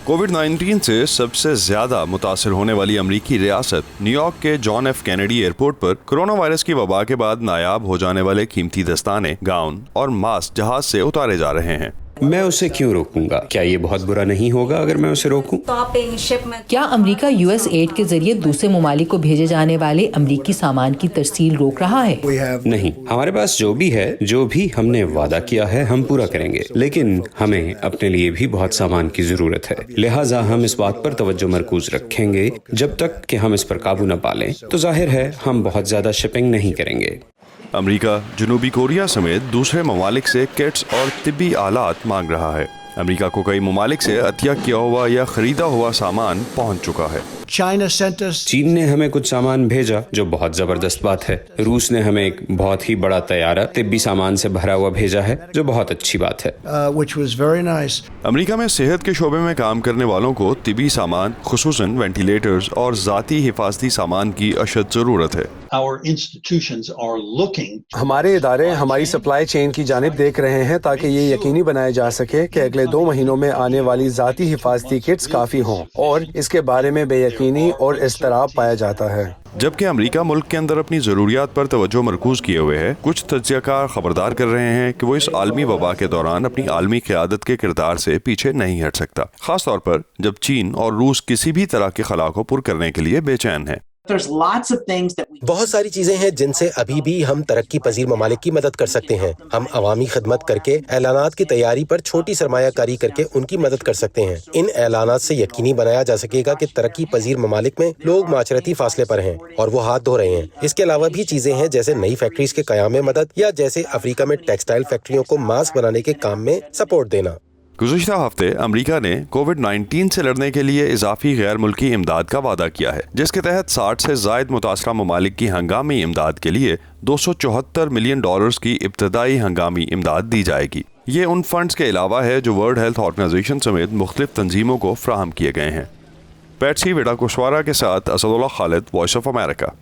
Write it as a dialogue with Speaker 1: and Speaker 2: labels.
Speaker 1: कोविड-19 से सबसे ज्यादा मुतासिर होने वाली अमरीकी रियासत न्यूयॉर्क के जॉन एफ कैनेडी एयरपोर्ट पर कोरोना वायरस की वबा के बाद नायाब हो जाने वाले कीमती दस्ताने, गाउन और मास्क जहाज से उतारे जा रहे हैं।
Speaker 2: मैं उसे क्यों रोकूंगा? क्या ये बहुत बुरा नहीं होगा अगर मैं उसे रोकूं?
Speaker 3: क्या अमेरिका यूएस एड के जरिए दूसरे ममालिक को भेजे जाने वाले अमरीकी सामान की तरसील रोक रहा है?
Speaker 2: नहीं, हमारे पास जो भी हमने वादा किया है हम पूरा करेंगे, लेकिन हमें अपने लिए भी बहुत सामान की जरूरत है। लिहाजा हम इस बात पर तवज्जो मरकूज रखेंगे जब तक कि हम इस पर काबू न पा लें। तो जाहिर है हम बहुत ज्यादा शिपिंग नहीं करेंगे।
Speaker 1: अमेरिका जनूबी कोरिया समेत दूसरे ममालिक से किट्स और तिब्बी आलात मांग रहा है। अमेरिका को कई ममालिक से अतिया किया हुआ या खरीदा हुआ सामान पहुंच चुका है।
Speaker 2: चीन ने हमें कुछ सामान भेजा जो बहुत जबरदस्त बात है। रूस ने हमें एक बहुत ही बड़ा तैयारा तिब्बी सामान से भरा हुआ भेजा है जो बहुत अच्छी बात है।
Speaker 1: अमेरिका में सेहत के शोबे में काम करने वालों को तिब्बी सामान, खुसूसन वेंटिलेटर्स और जाती हिफाजती सामान की अशद जरूरत है।
Speaker 4: हमारे इदारे हमारी सप्लाई चेन की जानिब देख रहे हैं ताकि ये यकीनी बनाया जा सके कि अगले 2 महीनों में आने वाली जाती हिफाजती किट्स काफी हों, और इसके बारे में बेयकीनी और इज़्तिराब पाया जाता है।
Speaker 1: जबकि अमेरिका मुल्क के अंदर अपनी जरूरियात पर तवज्जो मरकूज किए हुए है, कुछ तज्जियाकार खबरदार कर रहे हैं कि वो इस आलमी वबा के दौरान अपनी आलमी क़यादत के किरदार से पीछे नहीं हट सकता, खास तौर पर जब चीन और रूस किसी भी तरह के खला को पुर करने के लिए बेचैन है।
Speaker 5: बहुत सारी चीजें हैं जिनसे अभी भी हम तरक्की पजीर ममालिक की मदद कर सकते हैं। हम अवामी खिदमत करके ऐलानात की तैयारी पर छोटी सरमायाकारी करके उनकी मदद कर सकते हैं। इन ऐलानात से यकीनी बनाया जा सकेगा कि तरक्की पजीर ममालिक में लोग माशरती फासले पर हैं और वो हाथ धो रहे हैं। इसके अलावा भी चीजें हैं जैसे नई फैक्ट्रीज के कयाम में मदद, या जैसे अफ्रीका में टेक्सटाइल फैक्ट्रियों को मास्क बनाने के काम में सपोर्ट देना।
Speaker 1: गुज़िश्ता हफ्ते अमेरिका ने कोविड-19 से लड़ने के लिए इजाफी गैर मुल्की इमदाद का वादा किया है, जिसके तहत 60 से ज़ायद मुतासरा ममालिक की हंगामी इमदाद के लिए $274 मिलियन की इब्तदाई हंगामी इमदाद दी जाएगी। ये उन फंड्स के अलावा है जो वर्ल्ड हेल्थ ऑर्गेनाइजेशन समेत मुख्तलिफ तंजीमों को फ्राहम किए गए हैं। पैट्सी विडाकुशवारा के साथ Asadullah Khalid, voice of America.